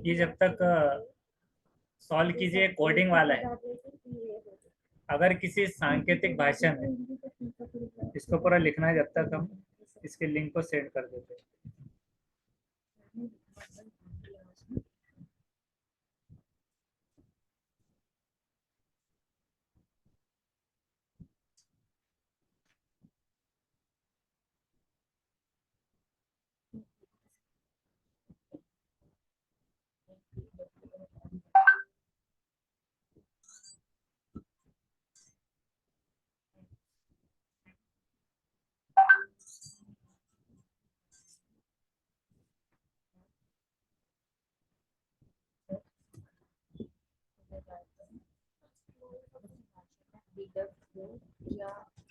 ये जब तक सॉल्व कीजिए, कोडिंग वाला है। अगर किसी सांकेतिक भाषा में इसको पूरा लिखना है, जब तक हम इसके लिंक को सेंड कर देते हैं।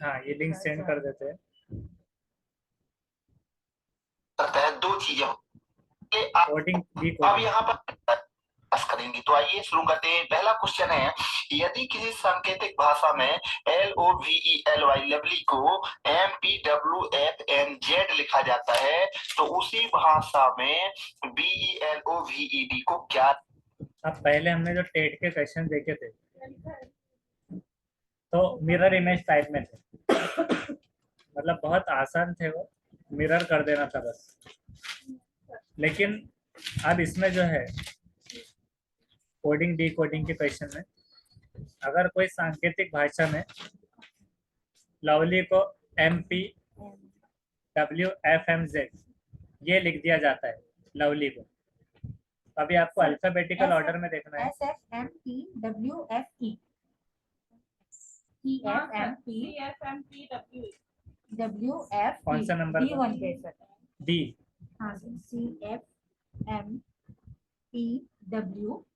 हाँ, ये लिंक सेंड कर देते हैं। दो चीजें कोडिंग अब यहाँ पर करेंगे। तो आइए शुरू करते हैं। पहला क्वेश्चन है, यदि किसी सांकेतिक भाषा में LOVELY लवली को MPWFNZ लिखा जाता है, तो उसी भाषा में BELOVED को क्या? अब पहले हमने जो टेट के क्वेश्चन देखे थे तो मिरर इमेज टाइप में थे, मतलब बहुत आसान थे, वो मिरर कर देना था बस। लेकिन अब इसमें जो है कोडिंग डी कोडिंग के क्वेश्चन में, अगर कोई सांकेतिक भाषा में लवली को MPWFMZ ये लिख दिया जाता है लवली को, अभी आपको अल्फाबेटिकल ऑर्डर में देखना है। कौन सा नंबर? डी।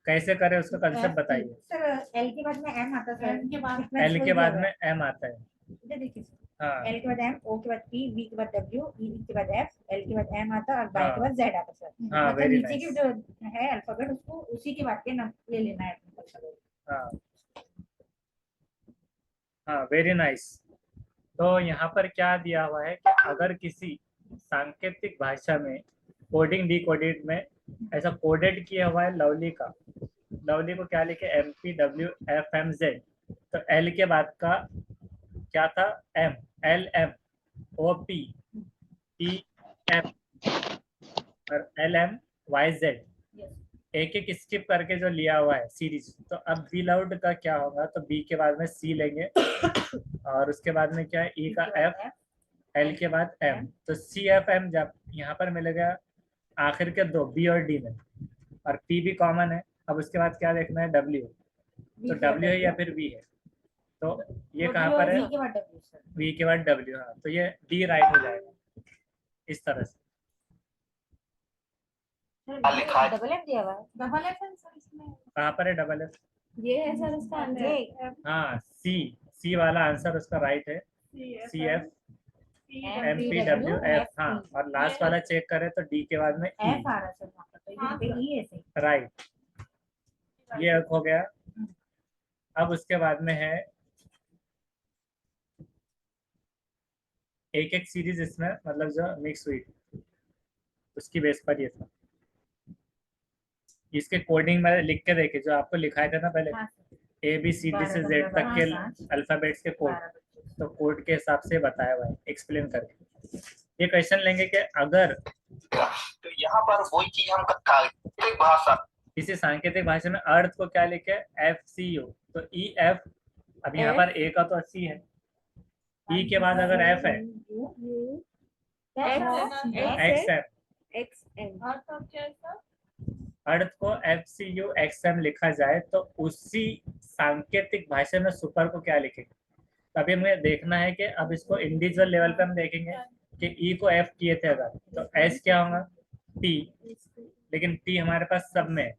कैसे करें उसका कंसेप्ट बताइए। सर एल के बाद में एम आता है, एल के बाद में एम आता है। हाँ, एल के बाद एम, ओ के बाद पी, वी के बाद डब्ल्यू, ई के बाद एफ, एल के बाद एम आता है और वाई के बाद जेड आता है सर। हाँ, मतलब नीचे की जो है अल्फाबेट उसको उसी के बाद के नाम ले लेना है। हाँ हाँ, वेरी नाइस। तो यहाँ पर क्या दिया हुआ है कि अगर किसी सांकेतिक भाषा में कोडिंग डी कोडेड में ऐसा कोडेड किया हुआ है लवली का, लवली को क्या लिखे MPWFMZ, तो एल के बाद का क्या था? एम, LMOPEM और LMYZ, एक एक स्किप करके जो लिया हुआ है सीरीज। तो अब बी लाउड का क्या होगा, तो बी के बाद में सी लेंगे और उसके बाद में क्या है, ई का एफ, एल के बाद एम, तो CFM जब यहाँ पर मिलेगा आखिर के दो बी और डी में, और पी भी कॉमन है। अब उसके बाद क्या देखना है, डब्ल्यू, तो डब्ल्यू है या फिर वी है, तो ये कहाँ पर है, वी के बाद डब्ल्यू। हाँ, तो ये डी राइट हो जाएगा इस तरह से। डबल एफ दिया हुआ है, डबल एफ है सर इसमें। कहाँ पर है डबल एफ? ये है सर इसका आंसर। हाँ, सी वाला आंसर उसका राइट है। CF MPWF। हाँ, और लास्ट वाला चेक करें तो डी के बाद में ई, एफ आ रहा है सर वहाँ पर, तो ये पे ई है सही। राइट, ये हो गया। अब उसके बाद में है एक एक सीरीज इसमें, मतलब जो मिक्स हुई उसकी बेस पर ये था। इसके कोडिंग में लिख के देखे जो आपको लिखाए थे ना पहले, ABCD से Z तक के अल्फाबेट्स के कोड, तो कोड के हिसाब से बताया हुआ है एक्सप्लेन करके। ये क्वेश्चन लेंगे कि अगर तो यहाँ पर वही चीज हम सांकेतिक भाषा, किसी सांकेतिक भाषा में अर्थ को क्या लिखे, FCU, तो EF, अब यहाँ पर A का तो C है, E के बाद अगर F है, XM, अर्थ को FCU XM लिखा जाए तो उसी सांकेतिक भाषा में सुपर को क्या लिखेंगे। तो अभी हमें देखना है कि अब इसको इंडिविजुअल लेवल पे हम देखेंगे कि ई को एफ किए थे अगर, तो एस क्या होगा, टी, लेकिन टी हमारे पास सब में है।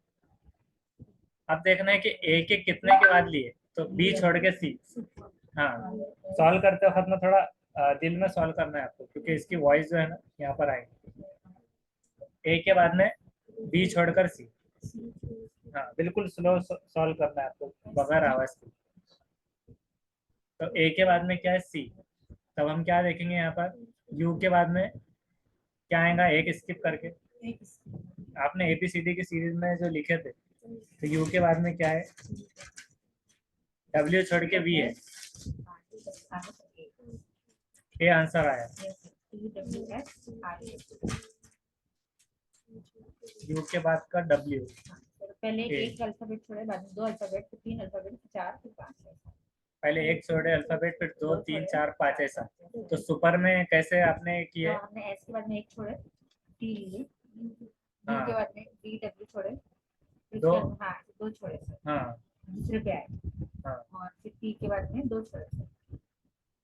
अब देखना है कि ए के कितने के बाद लिए, तो बी छोड़ के सी। हाँ, सॉल्व करते वक्त में थोड़ा दिल में सॉल्व करना है आपको, क्योंकि इसकी वॉइस जो है ना यहाँ पर आएगी। ए के बाद में बी छोड़कर सी। हाँ, बिल्कुल स्लो सॉल्व करना है आपको बगैर आवाज के। तो ए के बाद में क्या है, सी, तब हम क्या देखेंगे यहाँ पर, यू के बाद में क्या आएगा, एक स्किप करके आपने ABCD की सीरीज में जो लिखे थे, तो यू के बाद में क्या है? W छोड़ के V है, ये आंसर आया। यू के बाद का W, पहले ए। एक अल्फाबेट छोड़े, बाद में 2 अल्फाबेट, फिर 3 अल्फाबेट, फिर 4, फिर 5। पहले एक छोड़े अल्फाबेट, फिर 2 3 4 5 ऐसा। तो सुपर में कैसे आपने किए? हाँ, हमने एस के बाद में एक छोड़े, टी लिए, हाँ। डी के बाद में डी डब्ल्यू छोड़े, फिर दो। उसके बाद- हाँ 2 छोड़े सर, हाँ दूसरे पे आए। हाँ। और फिर पी के बाद में 2 छोड़े सर,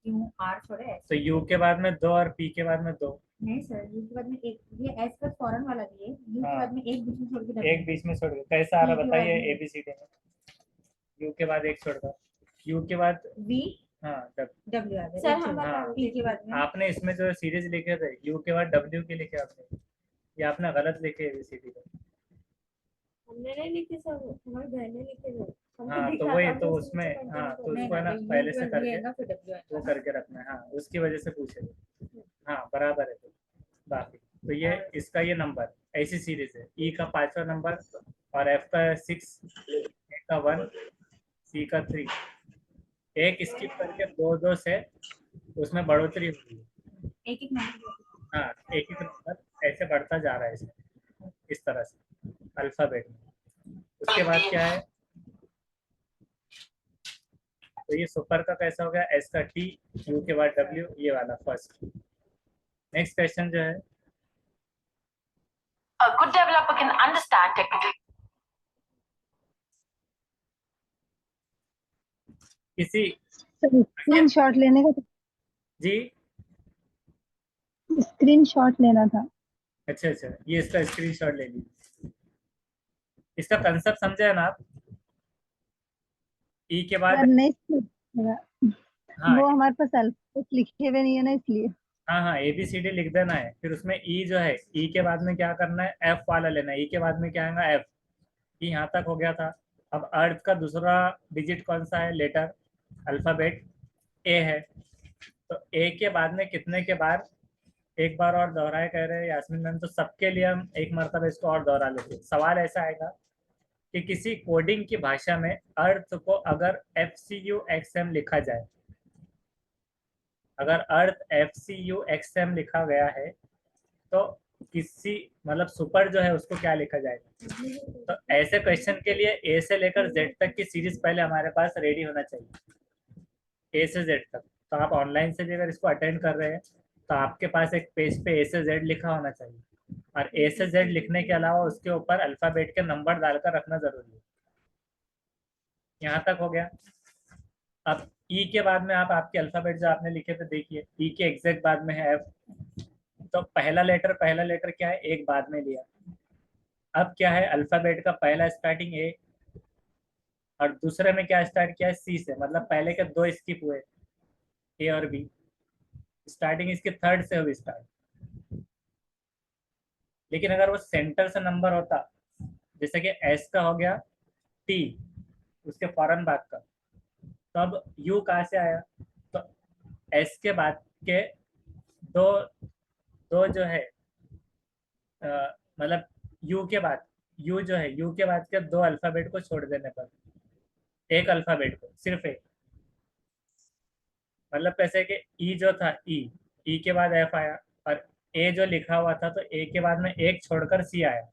क्यू आर छोड़े एस। तो यू के बाद में 2 और पी के बाद में 2। नहीं सर, यू के बाद में एक, ये एस का फॉरन वाला दिए, यू के हाँ। बाद में एक बीच में छोड़ के W। एक बीच में छोड़ के कैसा आ रहा P के बताइए? बाद में- ABCD में यू के बाद एक छोड़ कर, यू के बाद वी हाँ डब्ल्यू आ गया। सर, एक हम छोड़- बता हाँ। पी के बाद में आपने इसमें जो सीरीज लिखे थे यू के बाद W के लिखे आपने, ये आपने गलत लिखे ABCD में। हमने नहीं लिखे सर, हमारी बहन ने लिखे थे। हमको हाँ तो दिखा वही था, तो हमने उसमें सोचा continue हाँ तो करो। नहीं, उसको है ना नहीं, पहले से U करके आएगा, फिर W वो आएगा। करके रखना है। हाँ उसकी वजह से पूछे थे। हाँ बराबर है। तो बाकी तो ये इसका ये नंबर ऐसी सीरीज है। ई का 5वां नंबर और F का 6, A का 1, C का 3। एक स्किप करके 2 2 से उसमें बढ़ोतरी हुई है। एक एक नंबर। हाँ एक एक नंबर ऐसे बढ़ता जा रहा है इसमें, इस तरह से अल्फाबेट में। उसके बाद क्या है? तो ये सुपर का कैसा हो गया? एस का टी, यू के बाद डब्ल्यू, ये वाला फर्स्ट। नेक्स्ट क्वेश्चन जो है, A good developer can understand technical. किसी स्क्रीनशॉट लेने का, जी स्क्रीनशॉट लेना था। अच्छा अच्छा, ये इसका स्क्रीनशॉट ले लीजिए। इसका कंसेप्ट समझे ना आप? ई के बाद सर नहीं समझा। हाँ वो हमारे पास अल्फाबेट लिखे हुए नहीं है ना, इसलिए। हाँ हाँ ABCD लिख देना है, फिर उसमें ई जो है, ई के बाद में क्या करना है? एफ वाला लेना है। ई के बाद में क्या आएगा? एफ। ई यहाँ तक हो गया था। अब अर्थ का दूसरा डिजिट कौन सा है? लेटर अल्फाबेट ए है। तो ए के बाद में कितने के बाद? एक बार और दोहराए कह रहे हैं यास्मीन मैम, तो सबके लिए हम एक मरतबा इसको और दोहरा लेते हैं। सवाल ऐसा आएगा कि किसी कोडिंग की भाषा में अर्थ को अगर FCUXM लिखा जाए, अगर अर्थ FCUXM लिखा गया है तो किसी मतलब सुपर जो है उसको क्या लिखा जाएगा? तो ऐसे क्वेश्चन के लिए ए से लेकर जेड तक की सीरीज पहले हमारे पास रेडी होना चाहिए, ए से जेड तक। तो आप ऑनलाइन से भी अगर इसको अटेंड कर रहे हैं तो आपके पास एक पेज पे ए से जेड लिखा होना चाहिए, और ए से जेड लिखने के अलावा उसके ऊपर अल्फाबेट के नंबर डालकर रखना जरूरी है। यहाँ तक हो गया। अब ई के बाद में आप आपके अल्फाबेट जो आपने लिखे थे देखिए, ई के एग्जैक्ट बाद में है एफ। तो पहला लेटर क्या है? एक बाद में लिया। अब क्या है? अल्फाबेट का पहला स्टार्टिंग ए, और दूसरे में क्या स्टार्ट किया है? सी से, मतलब पहले के 2 स्किप हुए, ए और बी। स्टार्टिंग इसकी थर्ड से हुई स्टार्ट। लेकिन अगर वो सेंटर से नंबर होता, जैसे कि एस का हो गया टी, उसके फौरन बाद का, तो अब यू कहाँ से आया? तो एस के बाद के दो दो जो है मतलब यू के बाद, यू जो है यू के बाद के 2 अल्फाबेट को छोड़ देने पर, एक अल्फाबेट को, सिर्फ एक, मतलब कैसे कि ई जो था ई के बाद एफ आया, और ए जो लिखा हुआ था तो ए के बाद में एक छोड़कर सी आया,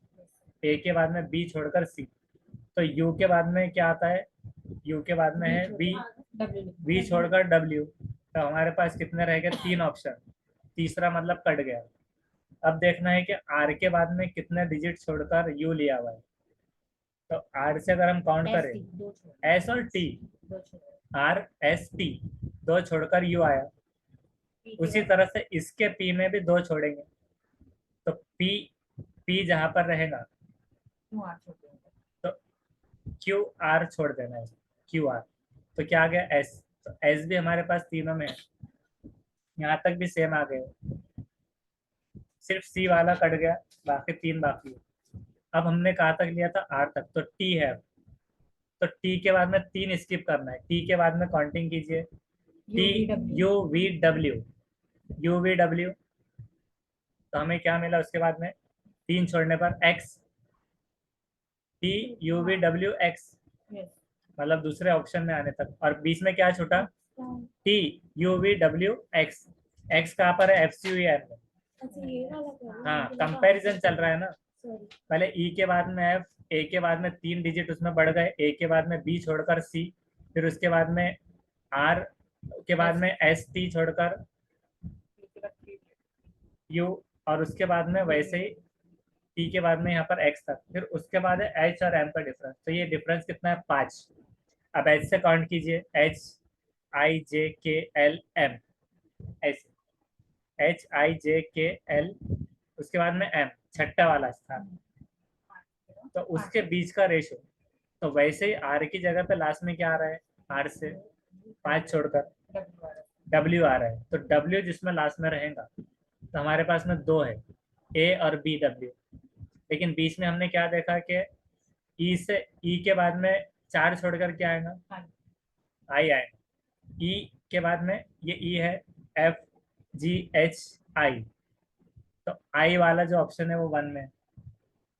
ए के बाद में बी छोड़कर सी। तो यू के बाद में क्या आता है? यू के बाद में है बी, बी छोड़कर डब्ल्यू। तो हमारे पास कितने रह गए? 3 ऑप्शन, तीसरा मतलब कट गया। अब देखना है कि आर के बाद में कितने डिजिट छोड़कर यू लिया हुआ है। तो आर से अगर हम काउंट करें, एस और टी, आर एस टी, 2 छोड़कर यू आया। उसी तरह से इसके पी में भी 2 छोड़ेंगे, तो पी जहां पर रहेगा तो क्यू आर छोड़ देना है, क्यू आर। तो क्या आ गया? एस। तो एस भी हमारे पास तीनों में है, यहाँ तक भी सेम आ गए, सिर्फ सी वाला कट गया, बाकी 3 बाकी है। अब हमने कहाँ तक लिया था? आर तक। तो टी है, तो टी के बाद में 3 स्किप करना है। टी के बाद में काउंटिंग कीजिए, टी यू वी डब्ल्यू, तो हमें क्या मिला उसके बाद में? 3 छोड़ने पर x, T U V W x, yes मतलब दूसरे ऑप्शन में आने तक। और बीच में क्या छूटा? T U V W x, x कहाँ पर है? FCUER में। अच्छा ये वाला क्या है? हाँ, कंपैरिजन चल रहा है ना। सॉरी। पहले E के बाद में F, A के बाद में 3 डिजिट उसमें बढ़ गए, A के बाद में B छोड़कर C, फिर उसके बाद में R के बाद में S T छोड़कर U, और उसके बाद में वैसे ही T के बाद में यहाँ पर X तक, फिर उसके बाद है H और M का डिफरेंस। तो ये डिफरेंस कितना है? 5। अब H से काउंट कीजिए, H I J K L M, ऐसे H I J K L, उसके बाद में M, छठा वाला स्थान, तो उसके बीच का रेशो। तो वैसे ही R की जगह पे लास्ट में क्या आ रहा है? R से 5 छोड़कर W आ रहा है। तो W जिसमें लास्ट में रहेगा, तो हमारे पास में 2 है, A और B W। लेकिन बीच में हमने क्या देखा कि E से E के बाद में 4 छोड़कर क्या आएगा? I आएगा। E के बाद में ये E है, F G H I, तो I वाला जो ऑप्शन है वो 1 में है।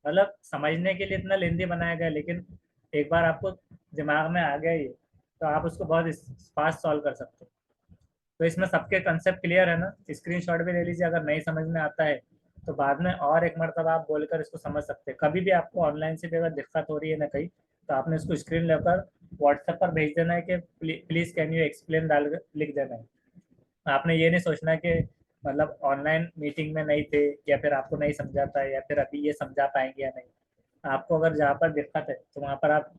मतलब समझने के लिए इतना लेंदी बनाया गया, लेकिन एक बार आपको दिमाग में आ गया ये, तो आप उसको बहुत फास्ट सॉल्व कर सकते हो। तो इसमें सबके कंसेप्ट क्लियर है ना? स्क्रीनशॉट भी ले लीजिए, अगर नहीं समझ में आता है तो बाद में और एक मरतबा आप बोलकर इसको समझ सकते हैं। कभी भी आपको ऑनलाइन से भी अगर दिक्कत हो रही है ना कहीं, तो आपने इसको स्क्रीन लेकर व्हाट्सएप पर भेज देना है कि प्लीज़ कैन यू एक्सप्लेन, डाल लिख देना है। आपने ये नहीं सोचना कि मतलब ऑनलाइन मीटिंग में नहीं थे, या फिर आपको नहीं समझाता है, या फिर अभी ये समझा पाएंगे या नहीं। आपको अगर जहाँ पर दिक्कत है तो वहाँ पर आप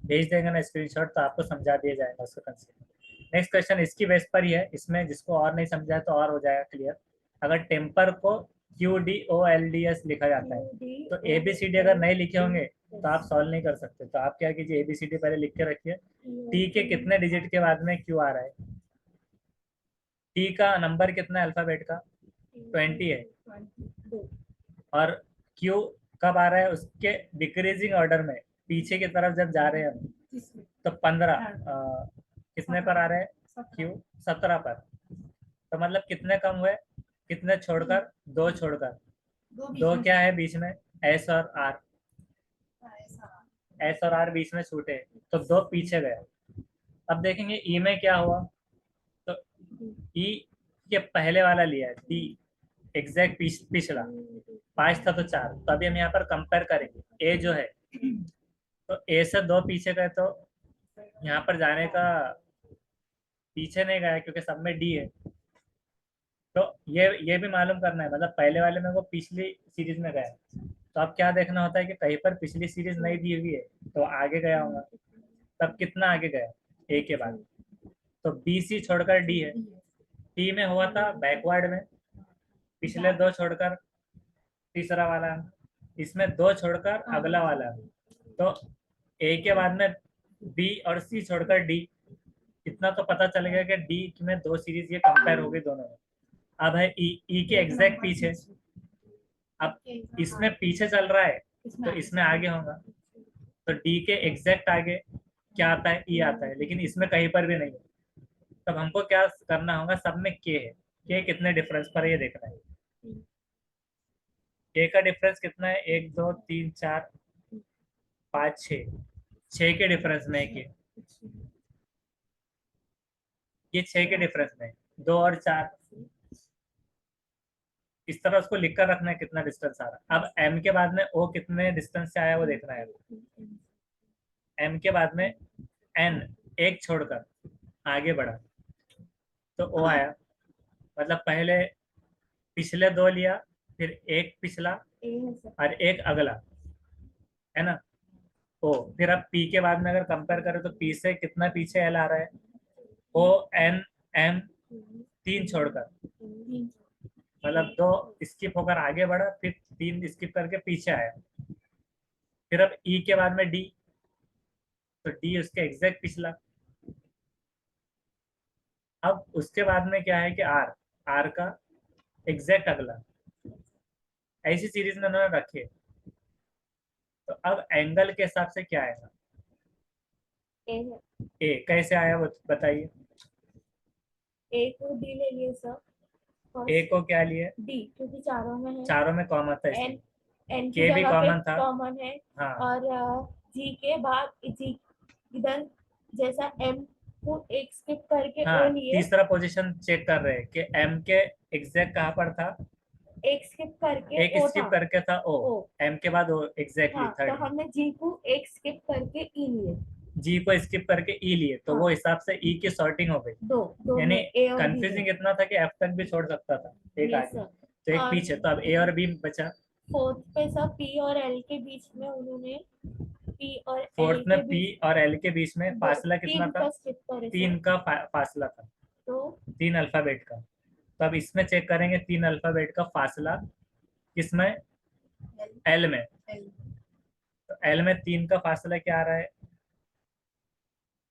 भेज देंगे ना स्क्रीनशॉट, तो आपको समझा दिया जाएगा उसका कंसेप्ट। नेक्स्ट क्वेश्चन इसकी बेस पर ही है, इसमें जिसको और नहीं समझा है तो और हो जाएगा क्लियर। अगर टेम्पर को QDOLDS लिखा जाता है, तो ABCD अगर नहीं लिखे होंगे तो आप सॉल्व नहीं कर सकते। तो आप क्या कीजिए, ABCD पहले लिख के रखिए। T के कितने डिजिट के बाद में Q आ रहा है? T का नंबर कितना है अल्फाबेट का? 20 है। और Q कब आ रहा है? उसके डिक्रीजिंग ऑर्डर में, पीछे की तरफ जब जा रहे हैं हम, तो 15 कितने पर आ रहे हैं? Q 17 पर। तो मतलब कितने कम हुए? कितने छोड़कर? 2 छोड़कर। 2 क्या है बीच में? S और R, S और R बीच में छूटे, तो 2 पीछे गए। अब देखेंगे E में क्या हुआ। तो E के पहले वाला लिया है, D एग्जैक्ट पिछला 5 था तो 4। तो अभी हम यहाँ पर कंपेयर करेंगे। A जो है, तो A से 2 पीछे गए, तो यहाँ पर जाने का पीछे नहीं गया क्योंकि सब में D है। तो ये भी मालूम करना है, मतलब पहले वाले में वो पिछली सीरीज में गया, तो अब क्या देखना होता है कि कहीं पर पिछली सीरीज नहीं दी हुई है तो आगे गया होगा। तब कितना आगे गया? A के बाद, तो BC छोड़कर D है। T में हुआ था बैकवर्ड में, पिछले 2 छोड़कर तीसरा वाला, इसमें 2 छोड़कर अगला वाला। तो A के बाद में B और C छोड़कर D, इतना तो पता चल गया कि D में 2 सीरीज ये कंपेयर हो गई दोनों में। अब है E के एग्जैक्ट पीछे। अब इसमें पीछे चल रहा है तो इसमें आगे होगा, तो D के एग्जैक्ट आगे क्या आता है? E आता है, लेकिन इसमें कहीं पर भी नहीं है। तब हमको क्या करना होगा? सब में K है, K कितने डिफरेंस पर है ये देखना है। K का डिफरेंस कितना है? 1 2 3 4 5 6, 6 के डिफरेंस में है K। ये 6 के डिफरेंस में, 2 और 4, इस तरह उसको लिख कर रखना है कितना डिस्टेंस आ रहा है। अब M के बाद में O कितने डिस्टेंस से आया वो देखना है। M के बाद में N एक छोड़कर आगे बढ़ा, तो O आया। मतलब पहले पिछले 2 लिया, फिर एक पिछला और एक अगला, है ना? O, फिर अब P के बाद में अगर कंपेयर करें तो P से कितना पीछे L आ रहा है? O N M 3 छोड़कर, मतलब 2 स्किप होकर आगे बढ़ा, फिर 3 स्किप करके पीछे आया। फिर अब E के बाद में D, तो D उसके एग्जैक्ट पिछला। अब उसके बाद में क्या है कि R का एग्जैक्ट अगला। ऐसी सीरीज में उन्होंने रखे। तो अब एंगल के हिसाब से क्या आएगा? A कैसे आया वो बताइए। A को D ले लिए सर। A को क्या लिए? D क्योंकि चारों में है। चारों में कॉमन था N इसलिए। एन K भी common था। कॉमन है, हाँ और जी के बाद जी इधर जैसा एम को एक स्किप करके हाँ, ओ लिए, तीसरा पोजीशन चेक कर रहे हैं कि M के एग्जैक्ट कहाँ पर था, एक स्किप करके एक ओ स्किप था। करके था O, ओ M के बाद O एग्जैक्टली हाँ, तो थर्ड में। हमने जी को एक स्किप करके ई लिए, G को स्किप करके E लिए, तो हाँ। वो हिसाब से E की सॉर्टिंग हो गई। दो यानी में ए और बी कंफ्यूजिंग इतना था कि F तक भी छोड़ सकता था, एक यस आगे सर। तो एक और पीछे, तो अब A और B बचा। फोर्थ पे सर पी और एल के बीच में उन्होंने पी और एल फोर्थ में के P बीच और L के बीच में फासला कितना 3 था, का स्किप करे सर, 3 का फासला था, तो 3 अल्फाबेट का। तो अब इसमें चेक करेंगे 3 अल्फाबेट का फासला किसमें, L में। तो L में 3 का फासला क्या आ रहा है,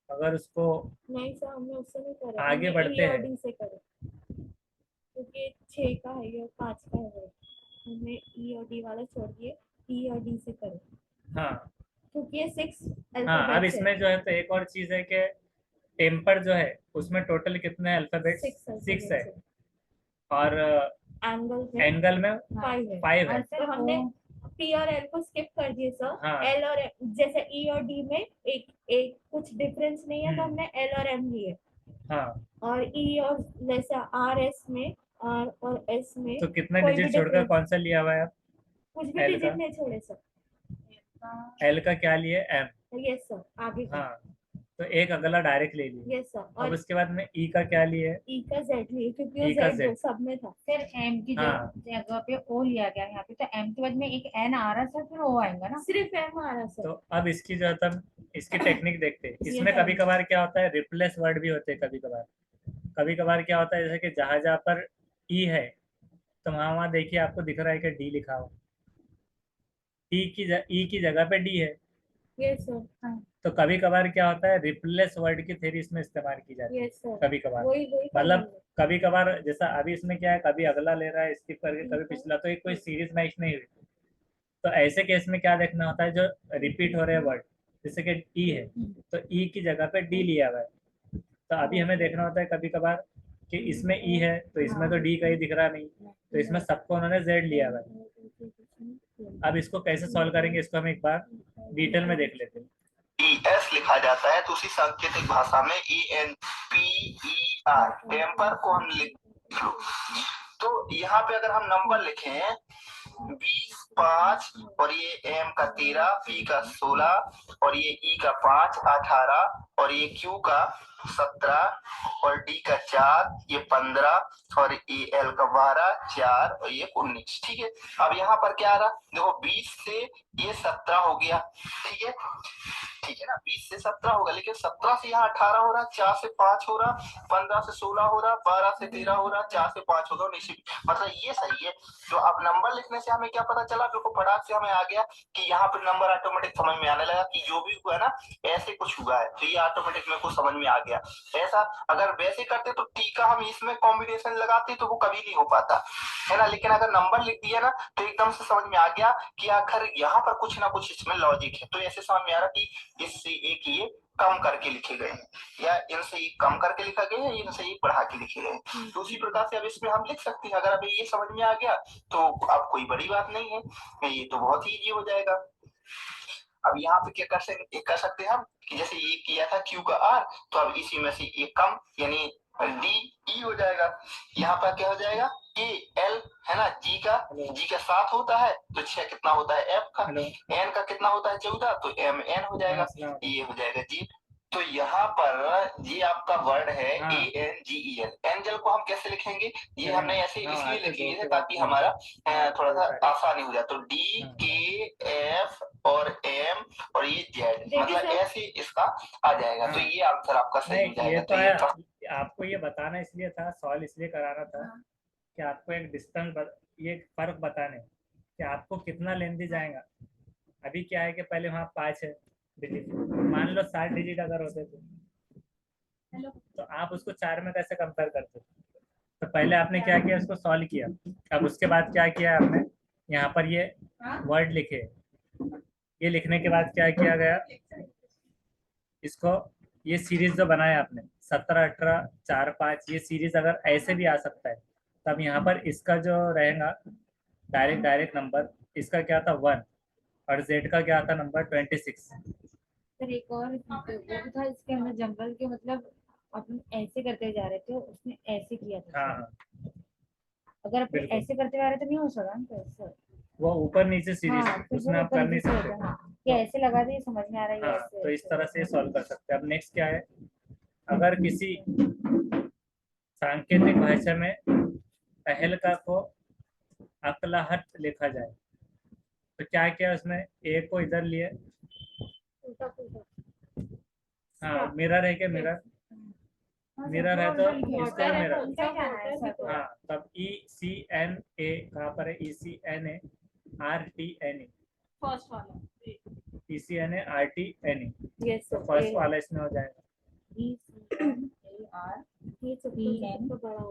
अगर उसको नहीं सर हमने उससे नहीं करा, आगे हमने बढ़ते ई और हैं। डी से करे, क्योंकि 6 का है ये 5 का है वो। हमने ई और डी वाला छोड़ दिए, ई और डी से करे, हाँ क्योंकि ये 6 हाँ, अब अल्फाबेट्स है। इसमें जो है तो एक और चीज है कि टेम्पर जो है उसमें टोटल कितने अल्फाबेट, 6 6 है, अल्फाबेट्स है। और एंगल में एंगल में 5 है। 5 है। और तो सर हमने पी और एल को स्किप कर दिए सर, हाँ। एल और जैसे ई और डी में एक एक कुछ डिफरेंस नहीं है, तो हमने एल और एम लिए, हाँ, और ई और जैसा आर एस में, आर और एस में तो कितने कोई भी डिजिट छोड़कर डिफरेंस, कौन सा लिया हुआ है आप, कुछ भी L डिजिट का? नहीं छोड़े सर। L का क्या लिए, M। यस सर, आगे का। हाँ, तो एक अगला डायरेक्ट ले लिए। यस सर, अब और उसके बाद में E का क्या लिए, ई का जेड लिए, क्योंकि वो E का जेड Z। सब में था। फिर एम की हाँ। जगह पे ओ लिया गया यहाँ पे, तो एम के बाद में एक एन आ रहा सर, फिर ओ आएगा ना। सिर्फ एम आ रहा तो सर। अब इसकी जो है तो हम इसकी टेक्निक देखते हैं। Yes, इसमें sir. कभी कभार क्या होता है, रिप्लेस वर्ड भी होते हैं कभी कभार क्या होता है, जैसे कि जहां जहां पर E है तो वहां वहां देखिए आपको दिख रहा है कि D लिखा हो, E की जगह पे D है। यस सर, तो कभी कभार क्या होता है, रिप्लेस वर्ड की थ्योरी इसमें इस्तेमाल की जाती है। यस सर, कभी कभार वही वही मतलब कभी कभार जैसा अभी इसमें क्या है, कभी अगला ले रहा है स्किप करके, कभी पिछला, तो एक कोई सीरीज मैच नहीं हुई। तो ऐसे केस में क्या देखना होता है, जो रिपीट हो रहे हैं वर्ड, जैसे कि ई है तो ई की जगह पे डी लिया हुआ है। तो अभी हमें देखना होता है कभी कभार कि इसमें ई है तो इसमें तो डी कहीं दिख रहा नहीं, तो इसमें सबको उन्होंने जेड लिया हुआ है। अब इसको कैसे सॉल्व करेंगे, इसको हम एक बार डिटेल में देख लेते हैं। ES लिखा जाता है, तो उसी सांकेतिक भाषा में ENPER टेम्पर को हम लिख लो। तो यहाँ पे अगर हम नंबर लिखें 20, 5 और ये M का 13, P का 16 और ये E का 5, 18 और ये Q का 17 और D का 4, ये 15 और ये L का 12, 4 और ये 19। ठीक है, अब यहाँ पर क्या आ रहा, देखो 20 से ये 17 हो गया, ठीक है ना, 20 से 17 होगा, लेकिन 17 से यहाँ 18 हो रहा, 4 से 5 हो रहा, 15 से 16 हो रहा, 12 से 13 हो रहा, 4 से 5 होगा, 19 से, मतलब ये सही है। तो अब नंबर लिखने से हमें क्या पता चला, देखो फटाक से हमें आ गया कि यहाँ पे नंबर ऑटोमेटिक समझ में आने लगा कि जो भी हुआ है ना ऐसे कुछ हुआ है, तो ये ऑटोमेटिक मेरे को समझ में आ गया। ऐसा अगर वैसे करते तो टी का हम इसमें कॉम्बिनेशन लगाते तो वो कभी नहीं हो पाता है ना, लेकिन अगर नंबर लिख दिया ना तो एकदम से समझ में आ गया कि आखिर यहाँ पर कुछ ना कुछ इसमें लॉजिक है। तो ऐसे समझ में आ रहा कि इससे एक ये कम करके लिखे गए हैं, या इनसे ये कम करके लिखा गया है, इनसे ये बढ़ा के लिखे गए हैं। तो उसी प्रकार से अब इसमें हम लिख सकते हैं। अगर अभी ये समझ में आ गया तो अब कोई बड़ी बात नहीं है, ये तो बहुत ही इजी हो जाएगा। अब यहाँ पे क्या कर सकते हैं हम कि जैसे ये किया था Q का R, तो अब इसी में से ये कम यानी D E हो जाएगा। यहाँ पर क्या हो जाएगा A L है ना, G का 7 होता है तो 6 कितना होता है F का, N का कितना होता है 14, तो M N हो जाएगा, ये हो जाएगा G। तो यहाँ पर ये आपका वर्ड है ANGEL। एंजल को हम कैसे लिखेंगे, ये हमने ऐसे इसलिए लिख लिए थे ताकि हमारा थोड़ा सा आसानी हो जाए। तो D K F और M और ये Z, मतलब ऐसे इसका आ जाएगा। तो ये आंसर आपका सही हो जाएगा। तो ये आपको ये बताना इसलिए था, सॉल्व इसलिए कराना था कि आपको एक डिस्टेंस ये फर्क बताने कि आपको कितना लेंदी जाएगा। अभी क्या है कि पहले वहाँ 5 है डिजिट, मान लो 7 डिजिट अगर होते तो आप उसको 4 में कैसे कंपेयर करते। तो पहले आपने क्या किया, इसको सॉल्व किया। अब उसके बाद क्या किया आपने, यहाँ पर ये वर्ड लिखे, ये लिखने के बाद क्या किया गया, इसको ये सीरीज जो बनाया आपने 17, 18, 4, 5, ये सीरीज अगर ऐसे भी आ सकता है तब यहाँ पर इसका जो रहेगा डायरेक्ट नंबर, इसका क्या था 1 और z का क्या था नंबर 26। फिर एक और वो भी था इसके अंदर जंगल के, मतलब अपन ऐसे करते जा रहे थे, उसने ऐसे किया था। हाँ हाँ, अगर अपन बिल्कुल। ऐसे करते जा रहे तो नहीं हो सकता ना, तो ऐसे। वो ऊपर नीचे सीरीज हाँ, फिर उसमें वो आप ऊपर कर नहीं नीचे से सकते। होता है। हाँ, ये ऐसे लगा दिए, समझ में आ रहा है ये हाँ, ऐसे तो इस तरह से ऐसे। सॉल्व कर सकते हैं। अब नेक्स्ट क्या है, अगर किसी सांकेतिक भाषा में तहलका को अकलाहट लिखा जाए तो क्या किया उसमें, ए को इधर लिए, उल्टा पुल्टा। हाँ मिरर है क्या, मिरर हाँ, मिरर है सबको तो उल्टा लिखा है। इसका वाटर है मिरर, तो उल्टा उल्टा ही जाना है वाटर भी सबको। तो। हाँ तब ECNA कहाँ पर है, ECNA RTNE, फर्स्ट वाला। ECNA RTNE, यस तो फर्स्ट वाला इसमें हो जाएगा। ECNAR ये सबको बड़ा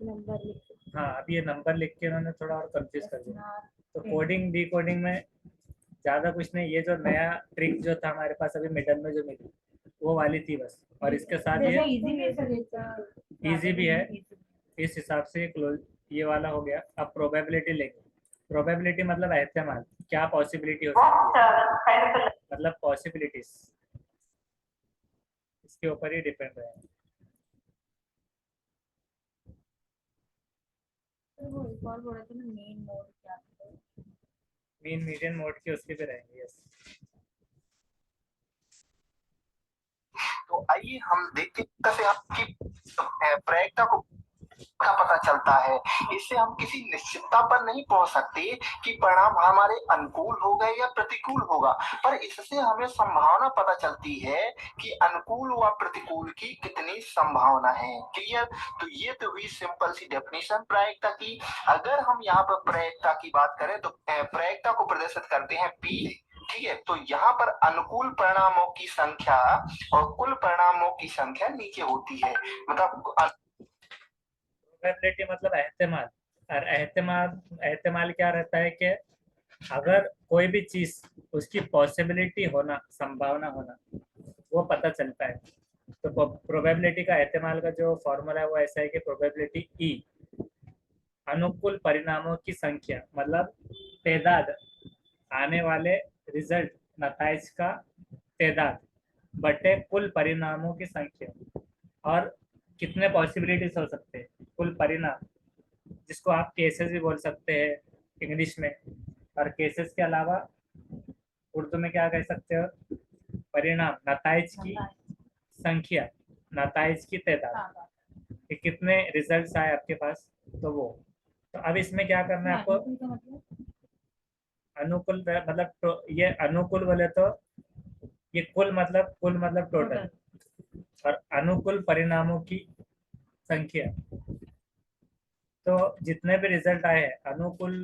नंबर लिख। हाँ, अब ये नंबर लिख के उन्होंने थोड़ा और कंफ्यूज कर दिया। तो कोडिंग डी कोडिंग में ज़्यादा कुछ नहीं, ये जो नया ट्रिक जो था हमारे पास अभी मिडल में जो मिली वो वाली थी बस, और इसके साथ ये इजी भी है, इजी भी है, इस हिसाब से क्लोज ये वाला हो गया। अब प्रोबेबिलिटी लेंगे। प्रोबेबिलिटी मतलब एहतमाल, क्या पॉसिबिलिटी हो सकती है, मतलब पॉसिबिलिटीज, इसके ऊपर ही डिपेंड रहेगा। वो एक और बोला था ना, मेन मोड क्या था? मीन मीडियन मोड के उसके पे रहेंगे। यस, तो आइए हम देखते हैं कैसे आपकी प्रायिकता को का पता चलता है। इससे हम किसी निश्चितता पर नहीं पहुंच सकते कि परिणाम हमारे अनुकूल होगा या प्रतिकूल होगा, पर इससे हमें संभावना पता चलती है कि अनुकूल व प्रतिकूल की कितनी संभावना है। क्लियर? तो ये तो हुई सिंपल सी डेफिनेशन प्रायिकता की। अगर हम यहाँ पर प्रायिकता की बात करें तो प्रायिकता को प्रदर्शित करते हैं P। ठीक है, तो यहाँ पर अनुकूल परिणामों की संख्या और कुल परिणामों की संख्या नीचे होती है। मतलब प्रोबेबिलिटी मतलब एहतमाल, और एहतमाल क्या रहता है कि अगर कोई भी चीज उसकी पॉसिबिलिटी होना, संभावना होना, वो पता चलता है। तो प्रोबेबिलिटी का एहतमाल का जो फॉर्मूला है वो ऐसा है कि प्रोबेबिलिटी ई अनुकूल परिणामों की संख्या मतलब तादाद, आने वाले रिजल्ट नताइज का तादाद बटे कुल परिणामों की संख्या। और कितने पॉसिबिलिटीज हो सकते हैं, कुल परिणाम, जिसको आप केसेस भी बोल सकते हैं इंग्लिश में, और केसेस के अलावा उर्दू में क्या कह सकते हो, परिणाम, नताइज की संख्या, नताइज की तादाद कि कितने रिजल्ट्स आए आपके पास, तो वो। तो अब इसमें क्या करना है आपको, अनुकूल मतलब तो ये अनुकूल बोले तो ये कुल मतलब टोटल, और अनुकूल परिणामों की संख्या। तो जितने भी रिजल्ट आए हैं अनुकूल,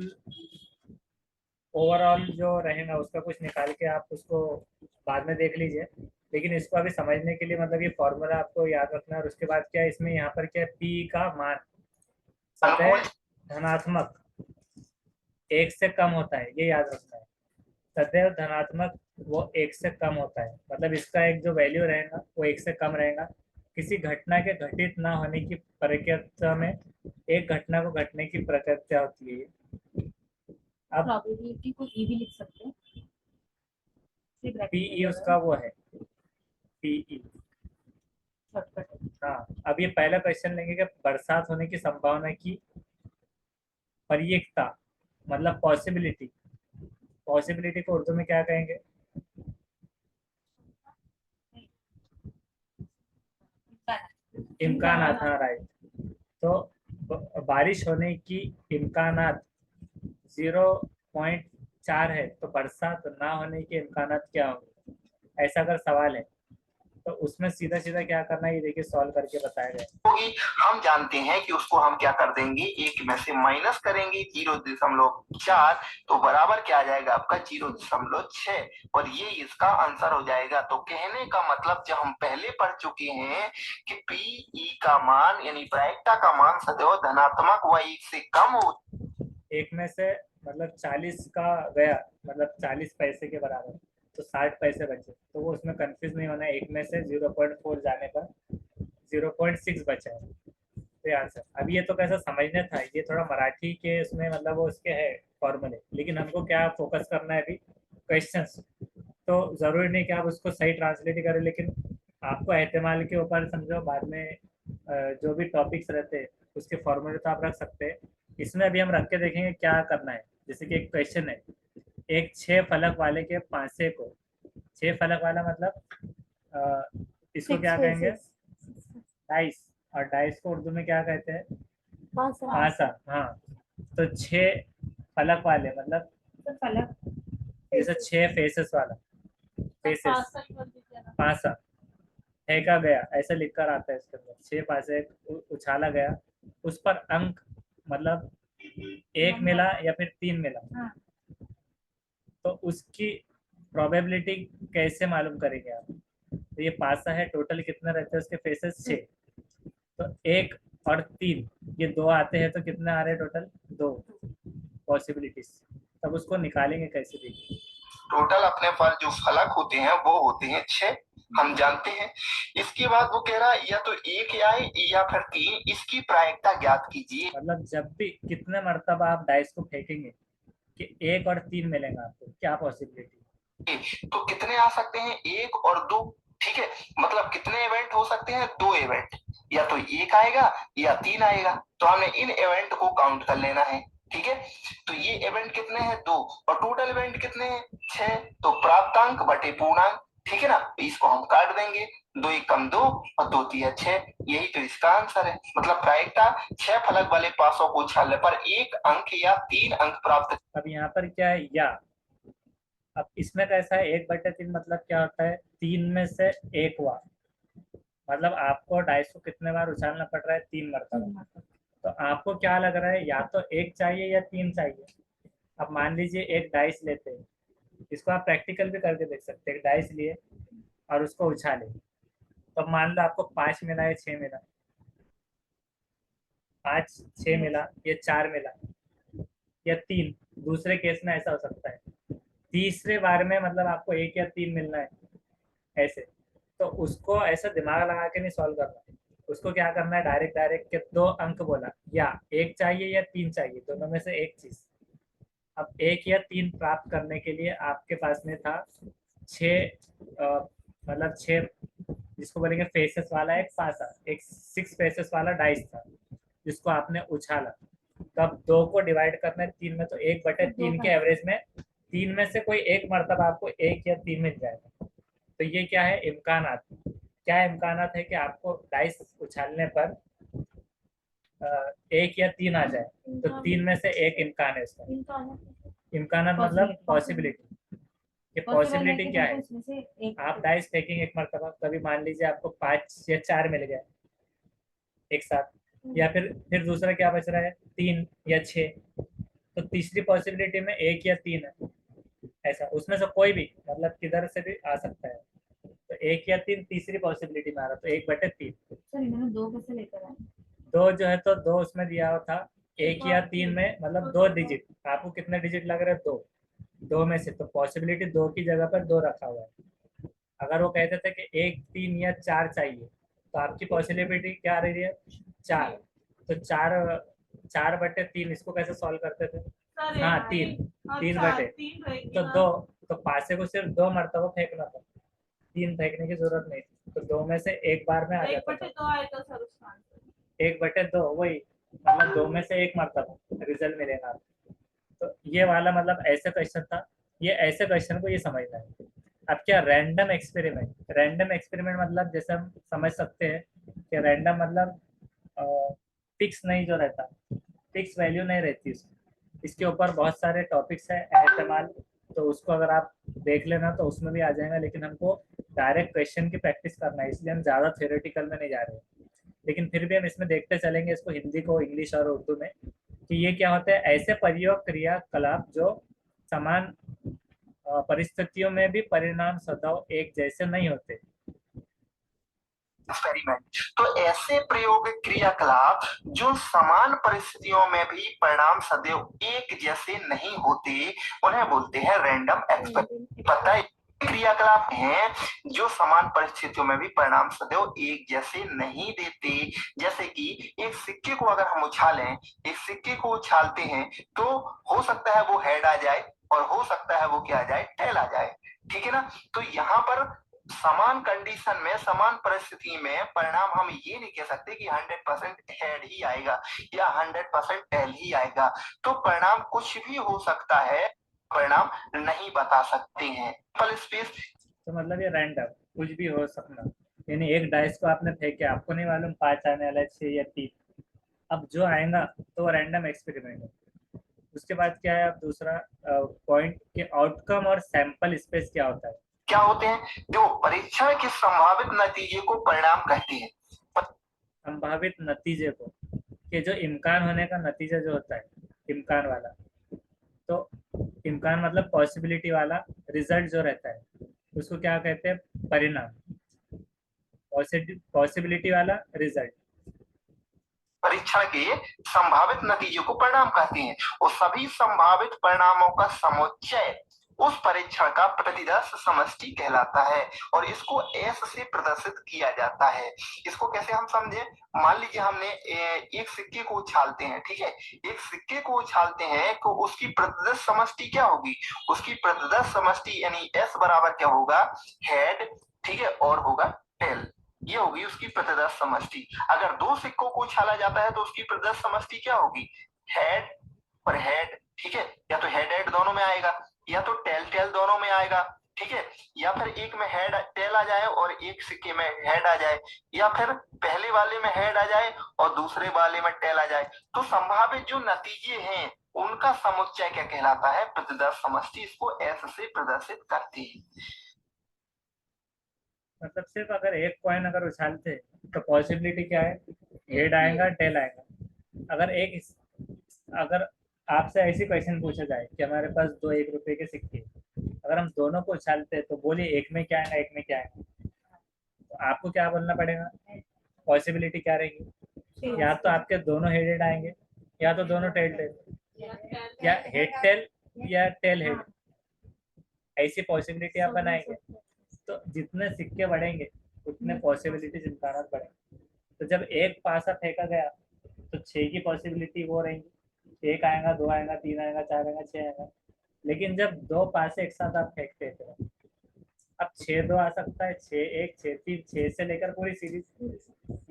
ओवरऑल जो रहेगा उसका कुछ निकाल के आप उसको बाद में देख लीजिए, लेकिन इसको अभी समझने के लिए मतलब ये फॉर्मूला आपको याद रखना है। और उसके बाद क्या है इसमें, यहाँ पर क्या है, पी का मान सदैव धनात्मक 1 से कम होता है, ये याद रखना है। सदैव धनात्मक वो 1 से कम होता है, मतलब इसका एक जो वैल्यू रहेगा वो 1 से कम रहेगा। किसी घटना के घटित ना होने की प्रक्रिया में एक घटना को घटने की प्रक्रिया होती है। अब प्रोबेबिलिटी को ई भी लिख सकते हैं, पीई उसका वो है, पीई। हाँ, अब ये पहला क्वेश्चन लेंगे कि बरसात होने की संभावना की परियेकता मतलब पॉसिबिलिटी, पॉसिबिलिटी को उर्दू में क्या कहेंगे, इम्कानात। हाँ राइट। तो बारिश होने की इम्कानात 0.4 है, तो बरसात ना होने के इम्कानात क्या होंगे, ऐसा अगर सवाल है तो उसमें सीधा सीधा क्या करना है, ये देखिए सॉल्व करके बताया गया। होगी। हम जानते हैं कि उसको हम क्या कर देंगे, एक में से माइनस करेंगे 0.4, तो बराबर क्या आ जाएगा आपका 0.6, और ये इसका आंसर हो जाएगा। तो कहने का मतलब जो हम पहले पढ़ चुके हैं कि पीई का मान यानी प्रायिकता का मान सदैव धनात्मक व 1 से कम हो। एक में से मतलब 40 का गया, मतलब 40 पैसे के बराबर, तो 60 पैसे बचे, तो वो उसमें कंफ्यूज नहीं होना है। एक में से 0.4 जाने पर 0.6 बचा है, तो आंसर। अब ये तो कैसा समझना था, ये थोड़ा मराठी के उसमें मतलब वो उसके है फॉर्मूले, लेकिन हमको क्या फोकस करना है अभी क्वेश्चंस। तो जरूरी नहीं कि आप उसको सही ट्रांसलेट ही करें, लेकिन आपको एहतमाल के ऊपर समझो बाद में जो भी टॉपिक्स रहते हैं उसके फॉर्मूले तो आप रख सकते हैं। इसमें अभी हम रख के देखेंगे क्या करना है। जैसे कि एक क्वेश्चन है, एक 6 फलक वाले के पासे को, 6 फलक वाला मतलब इसको क्या कहेंगे, डाइस, और डाइस को उर्दू में क्या कहते हैं, पासा। हाँ, तो 6 फलक वाले मतलब तो फलक जैसे 6 फेसेस वाला, फेसेस, पासा फेंका गया ऐसा लिखकर आता है इसके अंदर, 6 पासे उछाला गया, उस पर अंक मतलब 1 मिला या फिर 3 मिला, हाँ। तो उसकी प्रोबेबिलिटी कैसे मालूम करेंगे आप। तो ये पासा है, टोटल कितने रहते हैं उसके फेसेस, 6। तो 1 और 3 ये 2 आते हैं, तो कितने आ रहे हैं टोटल, 2 पॉसिबिलिटीज। तब उसको निकालेंगे कैसे, देखिए। टोटल अपने पास जो फलक होते हैं वो होते हैं 6, हम जानते हैं। इसके बाद वो कह रहा है या तो 1 आए या फिर 3, इसकी प्रायिकता ज्ञात कीजिए। मतलब जब भी कितने मरतबा आप डाइस को फेंकेंगे कि 1 और 3 मिलेंगे आपको, क्या पॉसिबिलिटी। तो कितने आ सकते हैं, 1 और 2, ठीक है। मतलब कितने इवेंट हो सकते हैं, 2 इवेंट, या तो 1 आएगा या 3 आएगा। तो हमें इन इवेंट को काउंट कर लेना है, ठीक है। तो ये इवेंट कितने हैं, 2, और टोटल इवेंट कितने हैं, 6। तो प्राप्तांक बटे पूर्णांक, ठीक है ना। तो इसको हम काट देंगे, 2 एकम 2 और 2 तिया 6, यही तो इसका आंसर है। मतलब प्रायिकता 6 फलक वाले पासों को उछालने पर 1 अंक या 3 अंक प्राप्त। अब यहाँ पर क्या है, या अब इसमें कैसा है, 1/3 मतलब क्या होता है, 3 में से 1 हुआ, मतलब आपको डाइस को कितने बार उछालना पड़ रहा है, 3 मरतबा। तो आपको क्या लग रहा है, या तो 1 चाहिए या 3 चाहिए। अब मान लीजिए एक डाइस लेते हैं, इसको आप प्रैक्टिकल भी करके देख सकते हैं। एक डाइस लिए और उसको उछाले, तो मान लो आपको 5 मिला या 6 मिला, 5 6 मिला या 4 मिला या 3। दूसरे केस में ऐसा हो सकता है तीसरे बार में मतलब आपको 1 या 3 मिलना है ऐसे। तो उसको ऐसा दिमाग लगा के नहीं सॉल्व करना, उसको क्या करना है, डायरेक्ट डायरेक्ट के 2 अंक बोला, या 1 चाहिए या 3 चाहिए, दोनों में से एक चीज। अब 1 या 3 प्राप्त करने के लिए आपके पास में था 6 मतलब 6 जिसको बोलेंगे फेसेस वाला एक पासा, एक 6 फेसेस वाला डाइस था जिसको आपने उछाला। तो अब 2 को डिवाइड करना है 3 में, तो 1/3 के एवरेज में 3 में से कोई एक मरतबा आपको 1 या 3 मिल जाएगा। तो ये क्या है, इम्कानात। क्या इम्कानात है कि आपको डाइस उछालने पर 1 या 3 आ जाए, तो 3 में से एक इम्कान है उसका। इम्कानात मतलब पॉसिबिलिटी। ये पॉसिबिलिटी क्या है, आप डाइस फेंकेंगे एक मरतबा, कभी मान लीजिए आपको 5 या 4 मिल गए एक साथ, या फिर दूसरा क्या बच रहा है, 3 या 6। तो तीसरी पॉसिबिलिटी में 1 या 3 है ऐसा, उसमें से कोई भी मतलब किधर से भी आ सकता है। तो 1 या 3 तीसरी पॉसिबिलिटी में आ रहा, तो 1/3। सर इन्होंने 2 कैसे लेकर आए, 2 जो है तो 2 उसमें दिया हुआ था, 1 या 3 में मतलब 2 डिजिट। आपको कितने डिजिट लग रहे हैं, 2। 2 में से तो पॉसिबिलिटी 2 की जगह पर 2 रखा हुआ है। अगर वो कहते थे कि 1 3 या 4 चाहिए, तो आपकी पॉसिबिलिटी क्या आ रही है, 4। तो 4/3 इसको कैसे सॉल्व करते थे, हाँ 3/3। तो 2, तो पासे को सिर्फ 2 मरतबा फेंकना था, 3 फेंकने की जरूरत नहीं थी। तो 2 में से एक बार में आ जाता था, 1/2 वही, मतलब 2 में से एक मरतबा रिजल्ट मिलेगा आपको। तो ये वाला मतलब ऐसे क्वेश्चन था, ये ऐसे क्वेश्चन को ये समझना है। अब क्या रैंडम एक्सपेरिमेंट, रैंडम एक्सपेरिमेंट मतलब जैसे हम समझ सकते हैं कि रैंडम मतलब फिक्स नहीं जो रहता, फिक्स वैल्यू नहीं रहती उसकी, इसके ऊपर बहुत सारे टॉपिक्स है एहतमाल। तो उसको अगर आप देख लेना तो उसमें भी आ जाएगा, लेकिन हमको डायरेक्ट क्वेश्चन की प्रैक्टिस करना है, इसलिए हम ज़्यादा थ्योरेटिकल में नहीं जा रहे हैं। लेकिन फिर भी हम इसमें देखते चलेंगे इसको, हिंदी को इंग्लिश और उर्दू में, कि ये क्या होता है, ऐसे प्रयोग क्रियाकलाप जो समान परिस्थितियों में भी परिणाम सदैव एक जैसे नहीं होते। एक्सपेरिमेंट, तो ऐसे प्रयोग क्रियाकलाप जो समान परिस्थितियों में भी परिणाम सदैव एक जैसे नहीं होते, उन्हें बोलते हैं रैंडम एक्सपेरिमेंट। पता है क्रियाकलाप हैं जो समान परिस्थितियों में भी परिणाम सदैव एक जैसे नहीं देते। जैसे कि एक सिक्के को अगर हम उछालें, एक सिक्के को उछालते हैं तो हो सकता है वो हेड आ जाए और हो सकता है वो क्या आ जाए, टेल आ जाए। ठीक है ना। तो यहाँ पर समान कंडीशन में, समान परिस्थिति में परिणाम हम ये नहीं कह सकते कि 100% हेड ही आएगा या 100% टेल ही आएगा। तो परिणाम कुछ भी हो सकता है, परिणाम नहीं बता सकते हैं। स्पेस तो मतलब ये रैंडम कुछ भी हो सकना, यानी एक डाइस को आपने फेंके, आपको नहीं मालूम 5 आने वाला है, 6 या 3, अब जो आएगा तो वो रैंडम एक्सपेरिमेंट है। उसके बाद क्या है, अब दूसरा पॉइंट के आउटकम और सैंपल स्पेस क्या होता है। क्या होते हैं, जो परीक्षण के संभावित नतीजे को परिणाम कहते हैं। संभावित नतीजे को, कि जो इम्कान होने का नतीजा जो होता है, इम्कान वाला, तो इम्कान मतलब पॉसिबिलिटी वाला रिजल्ट जो रहता है उसको क्या कहते हैं, परिणाम। पॉसिबिलिटी वाला रिजल्ट, परीक्षण के संभावित नतीजों को परिणाम कहते हैं और सभी संभावित परिणामों का समुच्चय उस परीक्षण का प्रतिदर्श समष्टि कहलाता है और इसको एस से प्रदर्शित किया जाता है। इसको कैसे हम समझे, मान लीजिए हमने एक सिक्के को उछालते हैं, ठीक है, एक सिक्के को उछालते हैं तो उसकी प्रतिदर्श समष्टि क्या होगी, उसकी प्रतिदर्श समष्टि यानी एस बराबर क्या होगा, हेड, ठीक है, और होगा टेल। ये होगी उसकी प्रतिदर्श समष्टि। अगर दो सिक्कों को उछाला जाता है तो उसकी प्रतिदर्श समष्टि क्या होगी, हेड और हेड, ठीक है, या तो हेड हेड दोनों में आएगा या तो टेल टेल दोनों में आएगा, ठीक है, या फिर एक में हेड टेल आ जाए और एक सिक्के में हेड आ जाए, या फिर पहले वाले में हेड आ जाए और दूसरे वाले में टेल आ जाए। तो संभावित जो नतीजे हैं उनका समुच्चय क्या कहलाता है, प्रतिदर्श समष्टि। इसको एस से प्रदर्शित करती है। मतलब सिर्फ अगर एक कॉइन अगर उछालते तो पॉसिबिलिटी क्या है, हेड आएगा टेल आएगा। अगर आपसे ऐसी क्वेश्चन पूछा जाए कि हमारे पास 2 1 रुपए के सिक्के, अगर हम दोनों को उछालते हैं तो बोलिए एक में क्या आएगा एक में क्या आएगा, तो आपको क्या बोलना पड़ेगा, पॉसिबिलिटी क्या रहेगी, या तो आपके दोनों हेडेड आएंगे या तो दोनों टेल टेल या हेड टेल या टेल हेड, ऐसी पॉसिबिलिटी आप बनाएंगे। तो जितने सिक्के बढ़ेंगे उतने पॉसिबिलिटीज इम्कान बढ़ेंगे। तो जब एक पासा फेंका गया तो 6 की पॉसिबिलिटी वो रहेंगी, 1 आएगा 2 आएगा 3 आएगा 4 आएगा 6 आएगा। लेकिन जब 2 पासे एक साथ आप फेंकते थे, अब 6 2 आ सकता है, 6 1 6 3, 6 से लेकर पूरी सीरीज,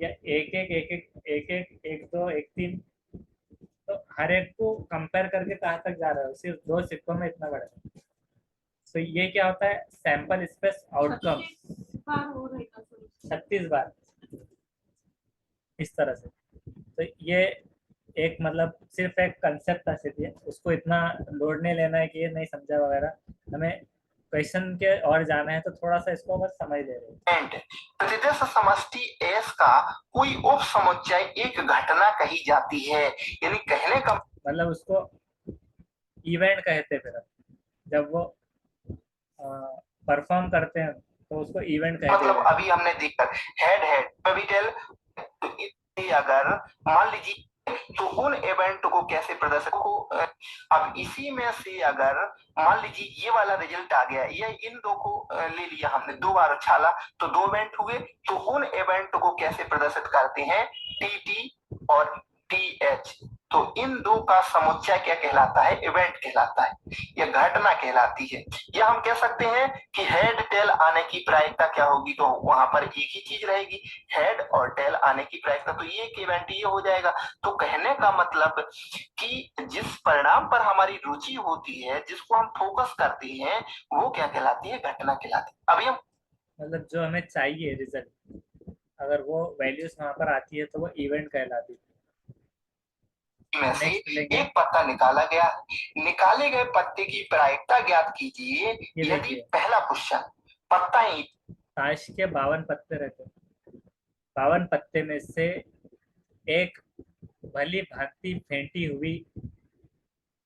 या 1 1 1 1 1 1 2 1 3। तो हर एक को कंपेयर करके कहाँ तक जा रहा है, सिर्फ 2 सिक्कों में इतना बड़ा है। तो ये क्या होता है, सैंपल स्पेस आउटकम 36 बार इस तरह से। तो ये एक मतलब सिर्फ एक कंसेप्ट था, सिर्फ ये, उसको इतना लोड नहीं लेना है कि ये नहीं समझा वगैरह, हमें क्वेश्चन के और जाना है तो थोड़ा सा इसको बस समझ ले रहे हैं। प्रतिदर्श समष्टि एस का कोई उप समुच्चय एक घटना कही जाती है, यानी कहने का मतलब उसको इवेंट कहते हैं। फिर जब वो परफॉर्म करते हैं तो उसको इवेंट कहते हैं। मतलब अभी हमने देखा हेड हेड टेल, अगर मान लीजिए तो उन इवेंट को कैसे प्रदर्शित को, अब इसी में से अगर मान लीजिए ये वाला रिजल्ट आ गया, ये इन दो को ले लिया हमने, 2 बार उछाला तो 2 इवेंट हुए, तो उन इवेंट को कैसे प्रदर्शित करते हैं, टी टी और टी एच। तो इन दो का समुच्चय क्या कहलाता है, इवेंट कहलाता है, यह घटना कहलाती है। या हम कह सकते हैं कि हेड टेल आने की प्रायिकता क्या होगी, तो वहां पर एक ही चीज रहेगी, हेड और टेल आने की प्रायिकता, तो ये एक इवेंट ये हो जाएगा। तो कहने का मतलब कि जिस परिणाम पर हमारी रुचि होती है, जिसको हम फोकस करते हैं, वो क्या कहलाती है, घटना कहलाती है। अभी हम मतलब जो हमें चाहिए रिजल्ट, अगर वो वैल्यूज वहां पर आती है तो वो इवेंट कहलाती है। में से एक पत्ता निकाला गया, निकाले गए पत्ते की प्रायिकता ज्ञात कीजिए। यदि पहला क्वेश्चन पत्ता ताश के 52 पत्ते रहते हैं, 52 पत्ते में से एक भली भांति फेंटी हुई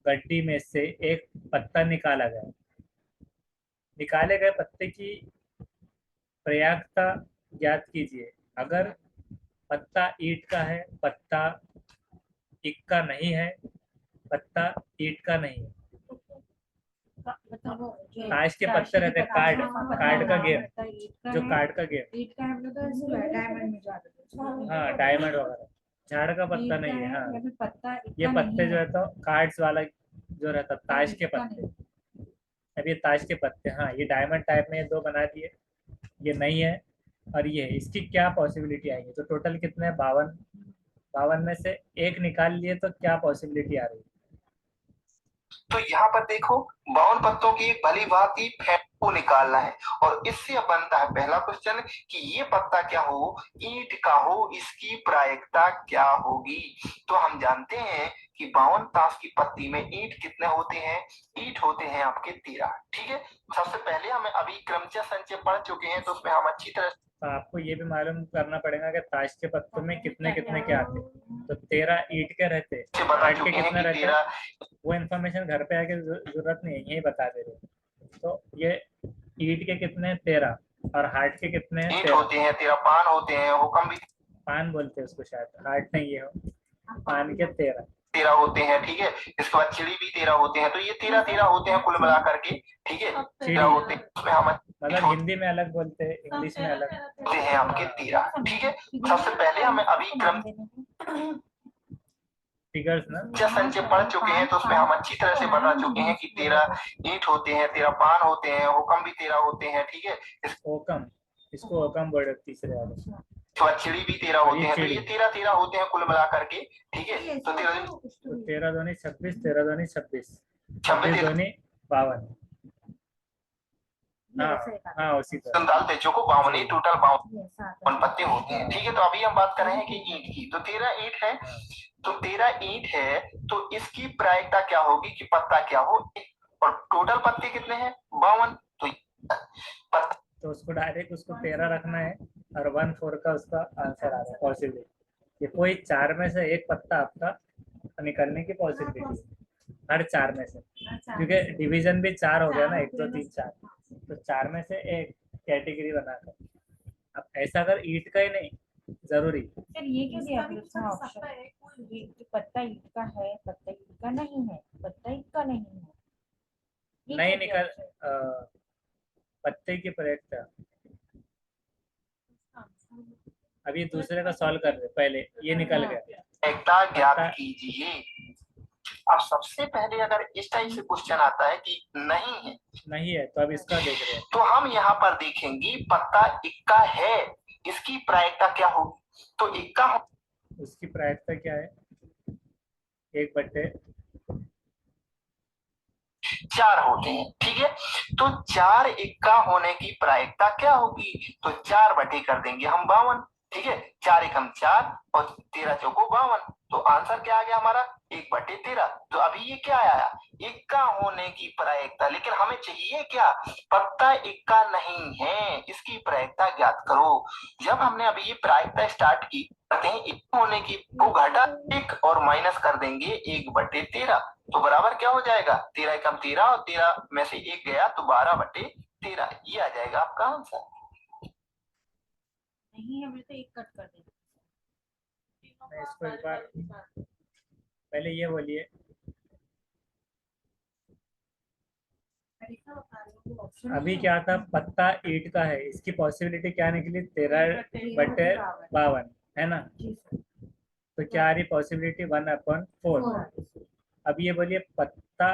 गड्डी में से एक पत्ता निकाला गया। निकाले गए पत्ते की प्रयागता ज्ञात कीजिए। अगर पत्ता ईंट का है, पत्ता इक्का नहीं है, पत्ता ईंट का नहीं है। ताश के पत्ते रहते हैं, कार्ड, कार्ड का गेम, जो कार्ड का गेम, ईट का हम लोग तो ऐसे डायमंड में जाते थे। हाँ डायमंड वगैरह। झाड़ का पत्ता नहीं है, हाँ या फिर पत्ता ये पत्ते जो है तो कार्ड्स वाला जो रहता ताश के पत्ते। अब ये ताश के पत्ते, हाँ ये डायमंड टाइप में ये दो बना दिए, ये नहीं है। और ये इसकी क्या पॉसिबिलिटी आएगी, तो टोटल कितने 52, 52 में से एक निकाल लिए तो क्या पॉसिबिलिटी आ रही है? तो यहाँ पर देखो 52 पत्तों की भली भांति फैट को निकालना है, और इससे अब बनता है पहला क्वेश्चन कि ये पत्ता क्या हो, ईंट का हो, इसकी प्रायिकता क्या होगी। तो हम जानते हैं कि 52 ताश की पत्ती में ईंट कितने होते हैं, ईंट होते हैं आपके 13। ठीक है, सबसे पहले हमें अभी क्रमचय संचय पढ़ चुके हैं, तो उसमें हम अच्छी तरह तो आपको ये भी मालूम करना पड़ेगा कि ताश के पत्तों में कितने कितने के आते, तो 13 ईंट के रहते, से बता हार्ट के चुके हैं कितने कि रहते, 13 वो इन्फॉर्मेशन घर पे आके जरूरत नहीं है, यही बता दे रहे। तो ये ईंट के कितने 13 और हार्ट के कितने ईंट 13, होते हैं, 13 पान होते हैं, हुक्म भी पान बोलते हैं उसको शायद, हार्ट नहीं ये हो, पान के 13। 13 होते हैं। ठीक है, इसके बाद चिड़ी भी 13 होते हैं, तो ये 13 होते हैं कुल मिला करके। ठीक है, 13 होते हैं, उसमें हम मतलब हिंदी में अलग बोलते हैं, इंग्लिश में अलग। होते हैं आपके 13। ठीक है, सबसे पहले हमें अभी क्रम फिगर्स ना, संचय पढ़ चुके हैं, तो उसमें हम अच्छी तरह से बता चुके हैं कि 13 ईंट होते हैं, 13 पान होते हैं, हुक्म भी 13 होते हैं। ठीक है, ओकम, इसको ओकम बोर्ड तीसरे वाले, इसके बाद चिड़ी भी 13 होते हैं, तो ये 13 होते हैं कुल मिला करके। ठीक है, तो 13 तो 13 दूनी 26, 13 दूनी 26, 26 26 दूनी 52। हाँ हाँ उसी तरह। 47 पेजों को 52 टोटल 52 पत्ते होते हैं। ठीक है, तो अभी हम बात कर रहे हैं कि ईंट की, तो 13 ईंट है, तो 13 ईंट है, तो इसकी प्रायिकता क्या होगी कि पत्ता क्या हो, और टोटल पत्ते कितने हैं 52। तो उसको डायरेक्ट उसको 13 रखना है और 1/4 का उसका आंसर आ रहा है पॉसिबिलिटी। ये कोई 4 में से एक पत्ता आपका निकलने की पॉसिबिलिटी हर 4 में से, क्योंकि डिवीजन भी 4 हो गया ना, 1 2 3 4, तो 4 में से एक कैटेगरी बनाकर। अब ऐसा अगर ईंट का ही नहीं जरूरी, सर ये क्या दिया फिर उसमें ऑप्शन, ये जो पत्ता ईट का है, पत्ता ईट का नहीं है, पत्ता ईट का नहीं है, ये नहीं क्या दिया निकल option? पत्ते की प्रायिकता। अभी दूसरे का सॉल्व कर रहे, पहले ये निकल गया। प्रायिकता ज्ञात कीजिए। अब सबसे पहले अगर इस टाइप से क्वेश्चन आता है कि नहीं है, नहीं है, तो अब इसका देख रहे हैं। तो हम यहाँ पर देखेंगे पत्ता इक्का है, इसकी प्रायिकता क्या होगी। तो इक्का उसकी प्रायिकता क्या है, 1/4 4 होते हैं। ठीक है, तो 4 इक्का होने की प्रायिकता क्या होगी, तो 4 बटे कर देंगे हम 52। ठीक है, 4 एकम 4 और 13 चौको 52, तो आंसर क्या आ गया हमारा 1/13। तो अभी ये क्या आया, इक्का होने की प्रायिकता, लेकिन हमें चाहिए क्या, पत्ता इक्का नहीं है, इसकी प्रायिकता ज्ञात करो। जब हमने अभी ये प्रायिकता स्टार्ट की, करते हैं इक्का होने की को घटा 1 और माइनस कर देंगे 1/13, तो बराबर क्या हो जाएगा 13 एकम 13 और 13 में से 1 गया तो 12/13, ये आ जाएगा आपका आंसर। नहीं हमें तो एक कट कर देना। मैं इसको एक बार पहले ये बोलिए, अभी क्या था, पत्ता ईंट का है, इसकी पॉसिबिलिटी क्या निकली 13/52 है ना, तो क्या आ रही पॉसिबिलिटी 1/4। अब ये बोलिए पत्ता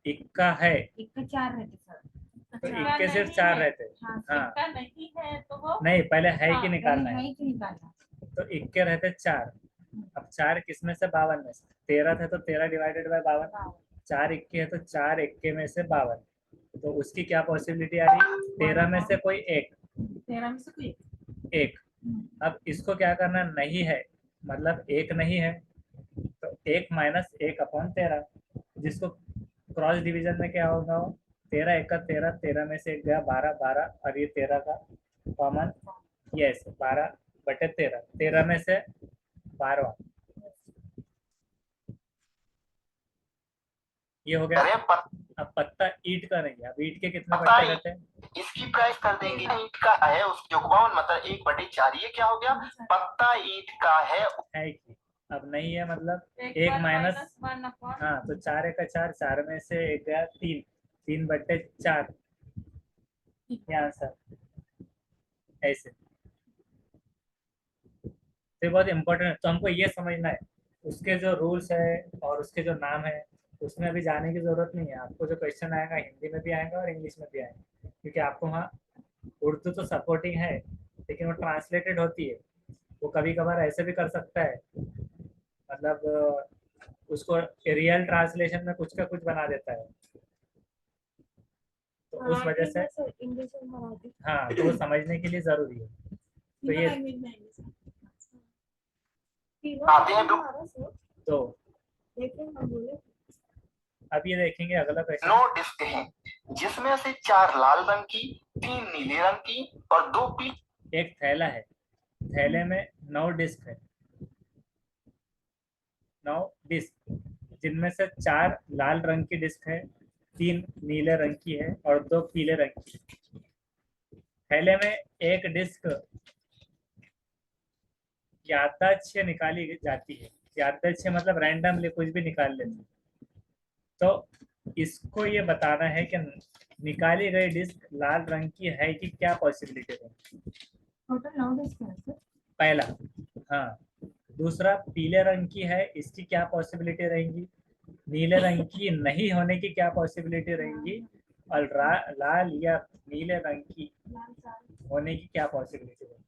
इक्का है, एक का 4 रहते सर, तो इक्के सिर्फ 4 रहते। हाँ नहीं है तो वो नहीं, पहले है कि निकालना है है, ही कि निकालना। तो इक्के रहते 4। अब 4 किस में से 52 में से, 13 थे तो 13 डिवाइडेड बाय 52, 4 इक्के है तो 4 इक्के में से 52, तो उसकी क्या पॉसिबिलिटी आ रही 13 में से कोई एक, 13 में से कोई एक। अब इसको क्या करना, नहीं है मतलब एक नहीं है, तो 1 - 1/13, जिसको क्रॉस डिवीजन में क्या होगा, 13 1 13, 13 में से एक गया 12 12, और ये 13 का कॉमन, यस 12/13, 13 में से 12, ये हो गया। अरे अब पत्ता ईंट का नहीं है, अब ईंट के कितने पत्ता पत्ते रहते हैं, इसकी प्राइस कर देंगे, ईंट का है उसकी 52 मतलब 1/4, ये क्या हो गया पत्ता ईंट का है कि अब नहीं है मतलब 1 माइनस, हाँ तो 4 1 4, 4 में से एक गया 3, 3/4 ये आंसर ऐसे। तो बहुत इंपॉर्टेंट है, तो हमको ये समझना है उसके जो रूल्स है और उसके जो नाम है, उसमें अभी जाने की जरूरत नहीं है। आपको जो क्वेश्चन आएगा हिंदी में भी आएगा और इंग्लिश में भी आएगा, क्योंकि आपको वहाँ उर्दू तो सपोर्टिंग है लेकिन वो ट्रांसलेटेड होती है। वो कभी कभार ऐसे भी कर सकता है, मतलब उसको रियल ट्रांसलेशन में कुछ का कुछ बना देता है, तो उस वजह से इंग्लिश में मराठी हाँ, तो वो समझने के लिए जरूरी है। तो ये लैंग्वेज में आते हैं तो देखिए हम बोले अब ये देखेंगे अगला क्वेश्चन। 9 डिस्क हैं, जिसमें से 4 लाल रंग की, 3 नीले रंग की और 2 पीले। एक थैला है, थैले में 9 डिस्क है, 9 डिस्क, जिनमें से 4 लाल रंग की डिस्क है, 3 नीले रंग की है और 2 पीले रंग की। थैले में एक डिस्क याददाश्त से निकाली जाती है, याददाश्त से मतलब रैंडमली कुछ भी निकाल लेते हैं। तो इसको ये बताना है कि निकाली गई डिस्क लाल रंग की है कि क्या पॉसिबिलिटी है। टोटल 9 डिस्क है सर। पहला, हाँ। दूसरा, पीले रंग की है, इसकी क्या पॉसिबिलिटी रहेंगी। नीले रंग की नहीं होने की क्या पॉसिबिलिटी रहेंगी, और लाल या नीले रंग की होने की क्या पॉसिबिलिटी रहेगी।